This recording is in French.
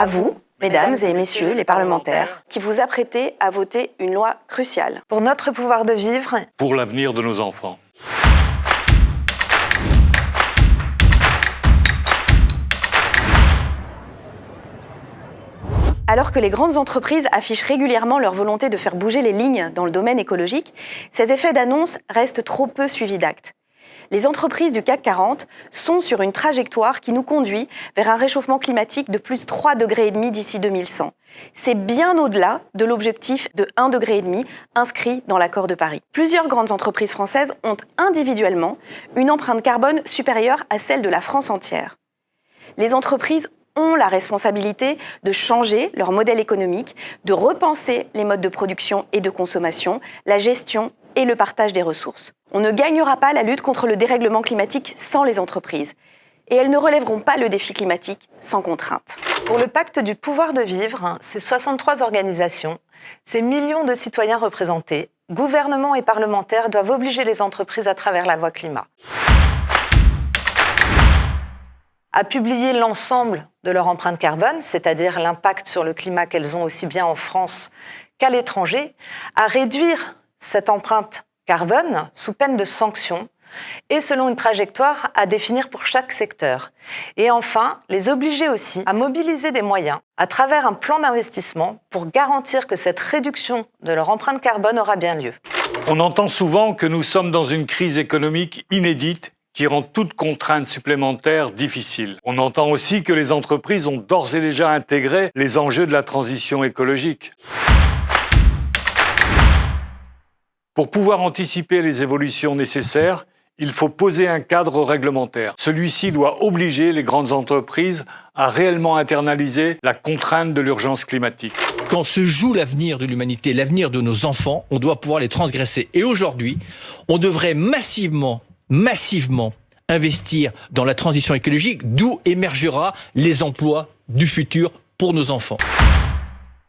À vous, mesdames et messieurs les parlementaires, qui vous apprêtez à voter une loi cruciale. Pour notre pouvoir de vivre. Pour l'avenir de nos enfants. Alors que les grandes entreprises affichent régulièrement leur volonté de faire bouger les lignes dans le domaine écologique, ces effets d'annonce restent trop peu suivis d'actes. Les entreprises du CAC 40 sont sur une trajectoire qui nous conduit vers un réchauffement climatique de plus 3,5 degrés d'ici 2100. C'est bien au-delà de l'objectif de 1,5 degré inscrit dans l'accord de Paris. Plusieurs grandes entreprises françaises ont individuellement une empreinte carbone supérieure à celle de la France entière. Les entreprises ont la responsabilité de changer leur modèle économique, de repenser les modes de production et de consommation, la gestion et le partage des ressources. On ne gagnera pas la lutte contre le dérèglement climatique sans les entreprises. Et elles ne relèveront pas le défi climatique sans contrainte. Pour le pacte du pouvoir de vivre, ces 63 organisations, ces millions de citoyens représentés, gouvernements et parlementaires doivent obliger les entreprises à travers la loi climat à publier l'ensemble de leur empreinte carbone, c'est-à-dire l'impact sur le climat qu'elles ont aussi bien en France qu'à l'étranger, à réduire cette empreinte carbone sous peine de sanctions et selon une trajectoire à définir pour chaque secteur. Et enfin, les obliger aussi à mobiliser des moyens à travers un plan d'investissement pour garantir que cette réduction de leur empreinte carbone aura bien lieu. On entend souvent que nous sommes dans une crise économique inédite qui rend toute contrainte supplémentaire difficile. On entend aussi que les entreprises ont d'ores et déjà intégré les enjeux de la transition écologique. Pour pouvoir anticiper les évolutions nécessaires, il faut poser un cadre réglementaire. Celui-ci doit obliger les grandes entreprises à réellement internaliser la contrainte de l'urgence climatique. Quand se joue l'avenir de l'humanité, l'avenir de nos enfants, on doit pouvoir les transgresser. Et aujourd'hui, on devrait massivement investir dans la transition écologique, d'où émergera les emplois du futur pour nos enfants.